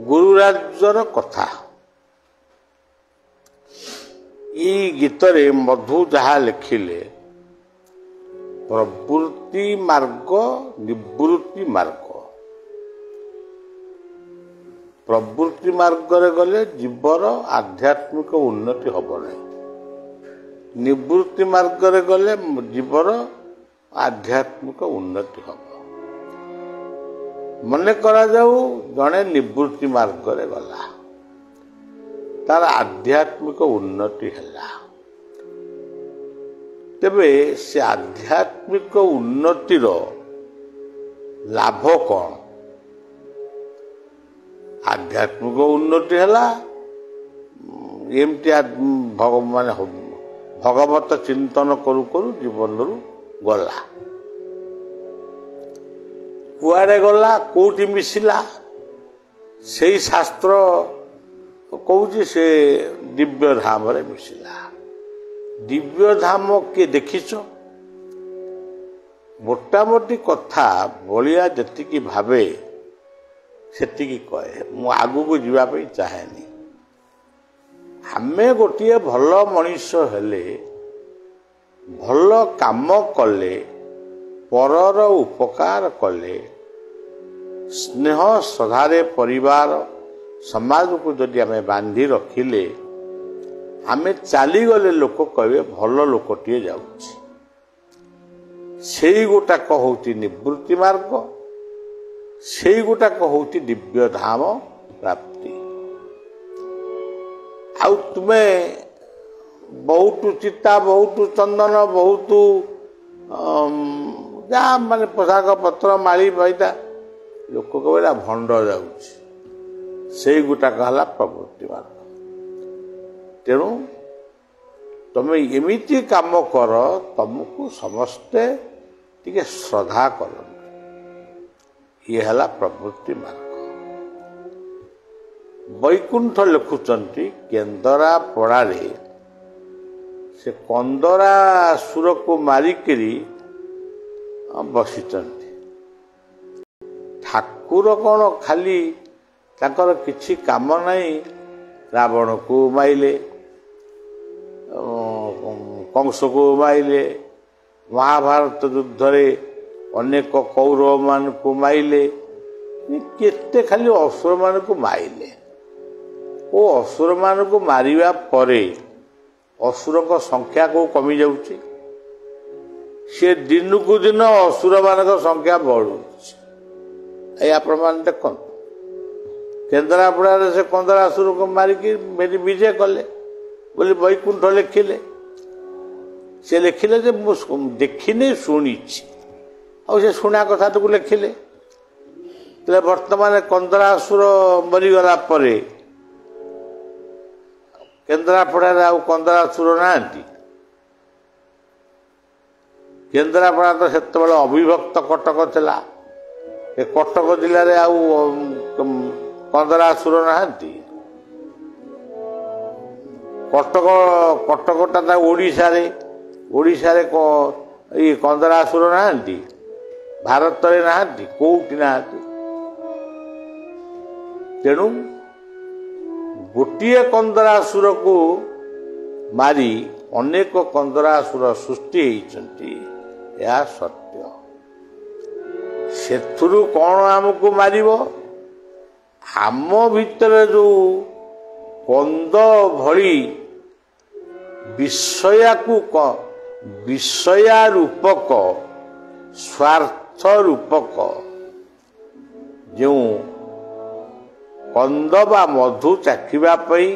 गुरुराजर कथा गीतरे मधु जहा लिखिले प्रवृत्ति मार्ग निवृत्ति मार्ग। प्रवृत्ति मार्ग रे गले जीवर आध्यात्मिक उन्नति हब नहीं। निवृत्ति मार्ग रे गले जीवर आध्यात्मिक उन्नति हब। मने करा जाऊ जड़े निवृत्ति मार्ग रे गला तार आध्यात्मिक उन्नति हैला। तेबे से आध्यात्मिक उन्नतिर लाभ कौन? आध्यात्मिक उन्नति हैला एमती भगवान भगवत चिंतन करू करू जीवन रु गला कुआड़े गला कोठी मिसिला से शास्त्र कहूँ से दिव्य धाम रे मिसिला। दिव्य धाम किए देखिछ? मोटामोटी कथा बलिया जतिकी भावे सेतिकी कहे मु आगु को जीवा पे चाहेनी। आमे गोटे भल मनीष हेले भल काम कले परर उपकार कले स्नेह श्रद्धारे परिवार समाज को जदि आमे बांधी रखिले आमे चाली गले लोक कहे भल लोकटे जाउछि। सेई गोटाक होउछि निवृत्ति मार्ग, सेई गोटाक होउछि दिव्य धाम प्राप्ति। आउ तुमे बहुत चिता बहुत चंदन बहुत जा माने पोशाक पत्र माली बैठा लोक कहला भंड जाउछि। सेई गोटाक हला प्रवृत्ति मार्ग। तेणु तुम एमिति काम कर तुमको समस्ते टिके श्रद्धा कर। ये हला प्रवृत्ति मार्ग। वैकुंठ लिखुचंती केंदरा पड़ारे से कंदरा सुर को मारिकरी बसिचंती। ठाकुर कौन खाली ताकर किछि काम नहीं रावण को माइले कंस को माइले महाभारत युद्ध रे अनेक कौरव मान को माइले केते खाली असुर मान को माइले। ओ असुर मान को मारिवा परे असुर को संख्या को कमी जाउची। से दिन को दिन असुर मान को संख्या बढ़ुची। या प्रमाण देखो କେନ୍ଦ୍ରାପଡ଼ାରେ ସେ କନ୍ଦରାସୁରକୁ ମାରିକି ବିଜୟ କଲେ ବୋଲି ବୈକୁଣ୍ଠ ଲେଖିଲେ। ସେ ଲେଖିଲେ ଯେ ମୁଁ ଦେଖିନି ଶୁଣିଛି, ଆଉ ସେ ଶୁଣା କଥାଟାକୁ ଲେଖିଲେ। ତାହେଲେ ବର୍ତ୍ତମାନ କନ୍ଦରାସୁର ମରିଗଲା ପରେ କେନ୍ଦ୍ରାପଡ଼ାରେ ଆଉ କନ୍ଦରାସୁର ନାହାନ୍ତି। କେନ୍ଦ୍ରାପଡ଼ା ତ ସେତେବେଳେ ଅବିଭକ୍ତ କଟକ ଥିଲା। ଏ କଟକ ଜିଲ୍ଲାରେ ଆଉ କନ୍ଦରାସୁର ନାହାନ୍ତି। କଟକଟା ଓଡ଼ିଶାରେ ଏଇ କନ୍ଦରାସୁର ନାହାନ୍ତି, ଭାରତରେ ନାହାନ୍ତି, କୋଉଠି ନାହାନ୍ତି। ତେଣୁ ଗୋଟିଏ କନ୍ଦରାସୁରକୁ ମାରି ଅନେକ କନ୍ଦରାସୁର ସୃଷ୍ଟି ହେଇଛନ୍ତି, ଏହା ସତ୍ୟ। ସେଥିରୁ କ'ଣ ଆମକୁ ମାରିବ? ଆମ ଭିତରେ ଯୋଉ କନ୍ଦ ଭଳି ବିଷୟା ରୂପକ ସ୍ୱାର୍ଥ ରୂପକ ଯେଉଁ କନ୍ଦ ବା ମଧୁ ଚାଖିବା ପାଇଁ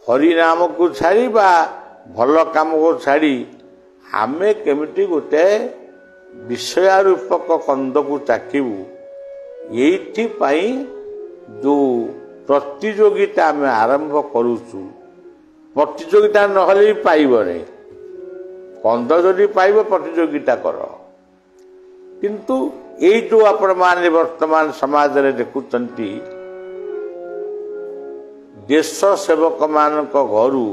ହରିନାମକୁ ଛାଡ଼ି ବା ଭଲ କାମକୁ ଛାଡ଼ି ଆମେ କେମିତି ଗୋଟେ ବିଷୟା ରୂପକ କନ୍ଦକୁ ଚାଖିବୁ, ଏଇଥିପାଇଁ ଯେଉଁ ପ୍ରତିଯୋଗିତା ଆମେ ଆରମ୍ଭ କରୁଛୁ, ପ୍ରତିଯୋଗିତା ନହେଲେ ବି ପାଇବନି। କନ୍ଦ ଯଦି ପାଇବ ପ୍ରତିଯୋଗିତା କର। କିନ୍ତୁ ଏଇ ଯେଉଁ ଆପଣମାନେ ବର୍ତ୍ତମାନ ସମାଜରେ ଦେଖୁଛନ୍ତି, ଦେଶ ସେବକମାନଙ୍କ ଘରୁ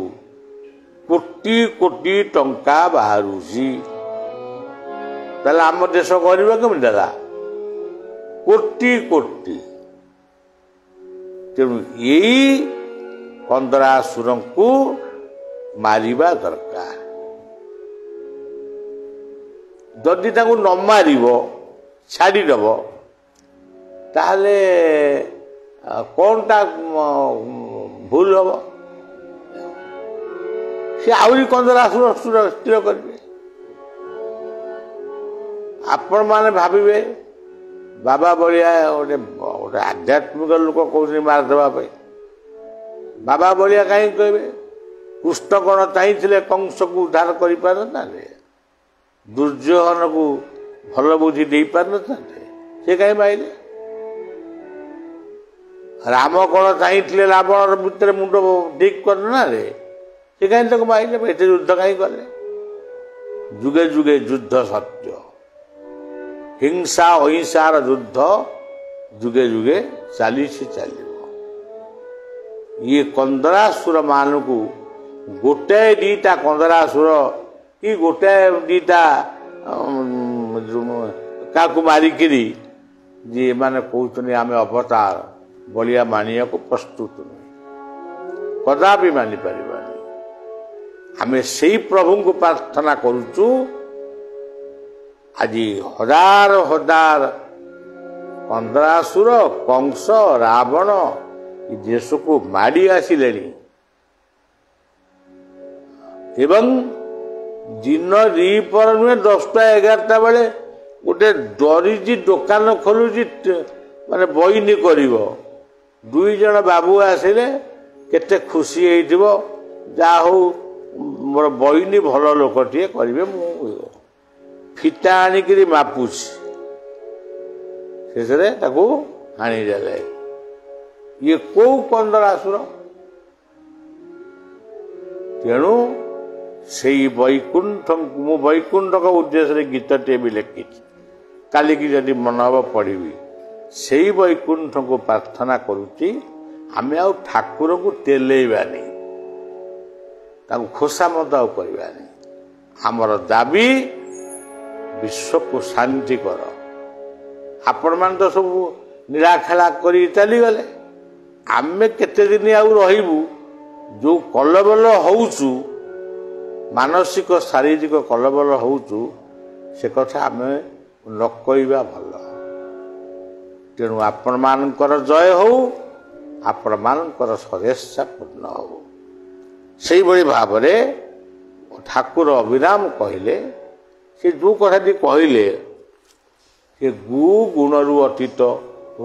କୋଟି କୋଟି ଟଙ୍କା ବାହାରୁଛି, ତାହେଲେ ଆମ ଦେଶ ଗରିବ କେମିତି ହେଲା? କୋଟି କୋଟି। ତେଣୁ ଏଇ କନ୍ଦରାସୁରଙ୍କୁ ମାରିବା ଦରକାର। ଯଦି ତାଙ୍କୁ ନ ମାରିବ, ଛାଡ଼ିଦେବ, ତାହେଲେ କ'ଣଟା ଭୁଲ ହବ? ସେ ଆହୁରି କନ୍ଦରାସୁର ସ୍ଥିର କରିବେ। ଆପଣମାନେ ଭାବିବେ ବାବା ବଳିଆ ଗୋଟେ ଆଧ୍ୟାତ୍ମିକ ଲୋକ କହୁଛନ୍ତି ମାରିଦେବା ପାଇଁ। ବାବା ବଳିଆ କାହିଁକି କହିବେ? କୃଷ୍ଣ କ'ଣ ଚାହିଁଥିଲେ କଂସକୁ ଉଦ୍ଧାର କରିପାରିନଥାନ୍ତେ? ଦୁର୍ଯ୍ୟୋଧନକୁ ଭଲ ବୁଦ୍ଧି ଦେଇପାରିନଥାନ୍ତେ? ସେ କାହିଁ ମାଇଲେ? ରାମ କ'ଣ ଚାହିଁଥିଲେ ରାବଣର ଭିତରେ ମୁଣ୍ଡ ଠିକ କରିନାରେ? ସେ କାହିଁକି ତାକୁ ମାଇଲେ? ଏତେ ଯୁଦ୍ଧ କାହିଁ କଲେ? ଯୁଗେ ଯୁଗେ ଯୁଦ୍ଧ ସତ୍ୟ, ହିଂସା ଅହିଂସାର ଯୁଦ୍ଧ ଯୁଗେ ଯୁଗେ ଚାଲିବ। ଇଏ କନ୍ଦରାସୁର ମାନଙ୍କୁ ଗୋଟାଏ ଦିଟା କନ୍ଦରାସୁର କି ଗୋଟାଏ ଦିଟା କାହାକୁ ମାରିକିରି ଯେ ଏମାନେ କହୁଛନ୍ତି ଆମେ ଅବତାର ବଳିଆ ମାନିବାକୁ ପ୍ରସ୍ତୁତ ନୁହେଁ, କଦାପି ମାନିପାରିବାନି। ଆମେ ସେଇ ପ୍ରଭୁଙ୍କୁ ପ୍ରାର୍ଥନା କରୁଛୁ। ଆଜି ହଜାର ହଜାର କନ୍ଦରାସୁର, କଂସ, ରାବଣ ଏ ଦେଶକୁ ମାଡ଼ି ଆସିଲେଣି ଏବଂ ଦିନ ଦ୍ୱିପହର ନୁହେଁ 10ଟା 11ଟା ବେଳେ ଗୋଟେ ଡରିଛି ଦୋକାନ ଖୋଲୁଛି, ମାନେ ବଇନି କରିବ। 2 ଜଣ ବାବୁ ଆସିଲେ କେତେ ଖୁସି ହେଇଥିବ, ଯାହା ହଉ ମୋର ବଇନି ଭଲ ଲୋକଟିଏ କରିବେ, ମୁଁ ଫିତା ଆଣିକିରି ମାପୁଛି, ଶେଷରେ ତାକୁ ହାଣିଦେଲେ। ଇଏ କୋଉ କନ୍ଦରାସୁର? ତେଣୁ ସେଇ ବୈକୁଣ୍ଠଙ୍କୁ ମୁଁ ବୈକୁଣ୍ଠଙ୍କ ଉଦ୍ଦେଶ୍ୟରେ ଗୀତଟିଏ ବି ଲେଖିଛି, କାଲିକି ଯଦି ମନ ହବ ପଢ଼ିବି। ସେଇ ବୈକୁଣ୍ଠଙ୍କୁ ପ୍ରାର୍ଥନା କରୁଛି ଆମେ ଆଉ ଠାକୁରଙ୍କୁ ତେଲେଇବାନି, ତାକୁ ଖୋସାମତ ଆଉ କରିବାନି। ଆମର ଦାବି ବିଶ୍ୱକୁ ଶାନ୍ତି କର। ଆପଣମାନେ ତ ସବୁ ନିରାଖେଳା କରି ଚାଲିଗଲେ, ଆମେ କେତେ ଦିନ ଆଉ ରହିବୁ? ଯେଉଁ କଲବଲ ହଉଛୁ, ମାନସିକ ଶାରୀରିକ କଲବଲ ହଉଛୁ, ସେ କଥା ଆମେ ନ କହିବା ଭଲ। ତେଣୁ ଆପଣମାନଙ୍କର ଜୟ ହଉ, ଆପଣମାନଙ୍କର ସଦସ୍ୟା ପୂର୍ଣ୍ଣ ହଉ। ସେଇଭଳି ଭାବରେ ଠାକୁର ଅଭିରାମ କହିଲେ, ସେ ଯେଉଁ କଥାଟି କହିଲେ, ସେ ଗୁ ଗୁଣରୁ ଅତୀତ,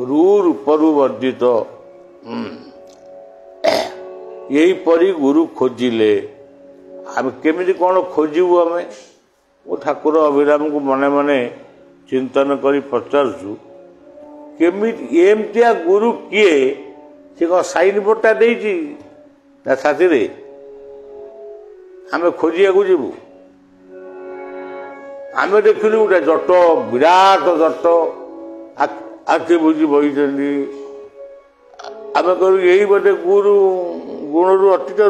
ରୁ ରୂପରୁ ବର୍ଦ୍ଧିତ, यहीपरि गुरु खोजिले आम केमिति कौन खोजबू आम वो ठाकुर अभिराम को मने मने चिंतन करी पचारु केमिति एमतिया गुरु किए से कौन साइन बोर्डटा देइछि ना साथी रे आम खोजिया को जीवु आम देखिलु गोटे जट विराट जट आखि बुझी बही आम करू यही बोटे गुरु गुण अतीत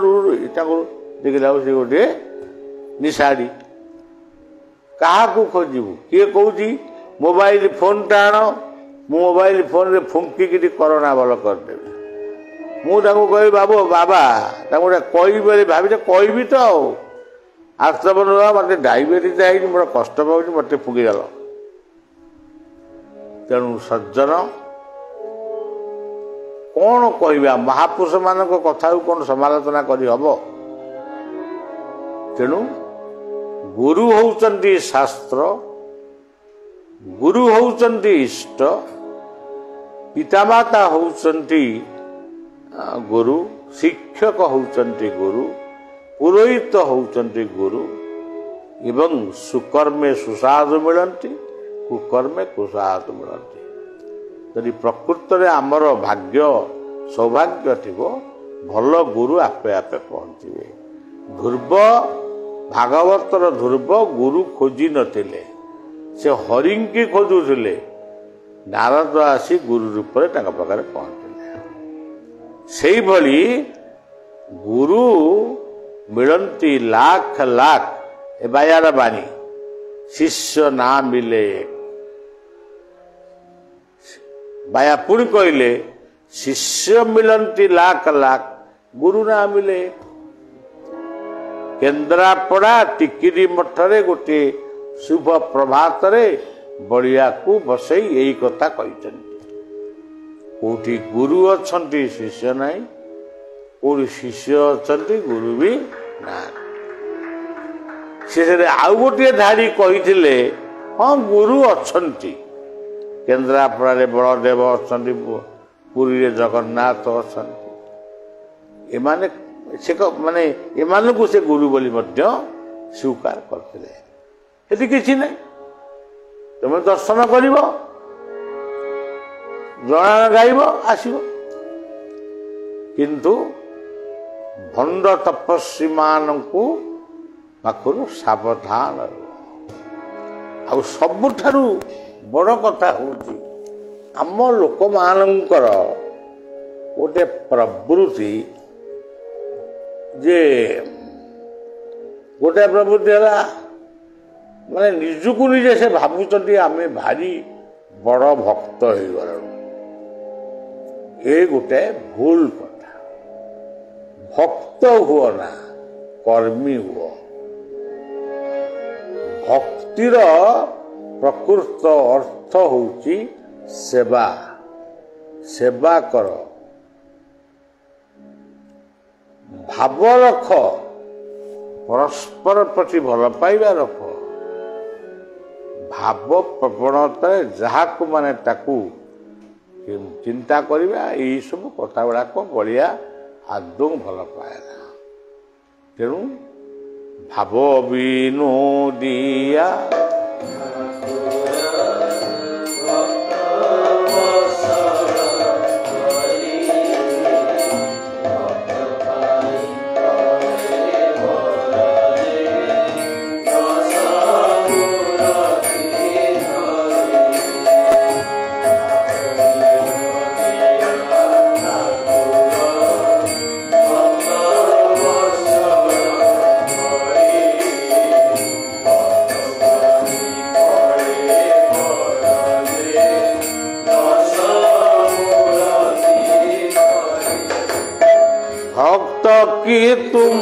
देखला से गोटे निशाड़ी क्या खोजबू किए कौची मोबाइल फोन टा आण मु मोबाइल फोन रे फुंकी करोना भल करदेवी मुझे कह बाबू बाबा गोटे कह भावी कहबी तो आश्रम मत डायबिटीज है मोर कष्ट पाँच मत फुकीगल तेणु सज्जन कौन कहवा महापुरुष मान कथा कौन समालोचना कर हब तेणु गुरु होउचंती शास्त्र गुरु होउचंती इष्ट पितामाता होउचंती गुरु शिक्षक होउचंती गुरु पुरोहित होउचंती गुरु एवं सुकर्मे सुसाद मिलती कुकर्मे कुसाद मिलती यदि प्रकृत में आमर भाग्य सौभाग्य थी भल गुरु आपे आपे पहुँचे ध्रुव भागवतर ध्रुव गुरु खोजी नथिले से हरिंकी खोजुले नारद आसी गुरु रूप में पाखे पहुँचे से भली गुरु मिलती लाख लाख ए बायार बाणी शिष्य ना मिले बाया पुणी कहले शिष्य मिलती लाख लाख गुरु ना मिले केन्द्रापड़ा टिकिरी मठरे गोटे शुभ प्रभात बड़िया को बसई यही कथा कहते कोठी गुरु अच्छी शिष्य नहीं कोठी शिष्य अच्छी गुरु भी ना से आउ गोटे धारी कही हाँ गुरु अच्छी केन्द्रापड़ा बलदेव अच्छा पुरी जगन्नाथ अच्छा एमाने से माने एमान को से गुरु बोली मध्य स्वीकार करते किसी नहीं तुम दर्शन कर जना गाइब आसब किंतु भंड तपस्वी मान पाखु सावधान आ सबुठारु बड़ कथा हूँ आम लोक मानकर गोटे प्रवृत्ति जे गोटे प्रवृत्ति है माने निजको निजे से भावुं आम भारी बड़ भक्त हो गलु ये गोटे भूल कथा भक्त हुओ ना कर्मी हुओ भक्तिर प्रकृत अर्थ होची सेवा सेवा कर भाव रख परस्पर प्रति भल पाइबा रख भाव प्रवणता जहाँ को माने ताकू चिंता करिबा यही सब कथा गुड़ाक बलिया आदौ भल पाएना तेणु भाव विनोदिया कि तुम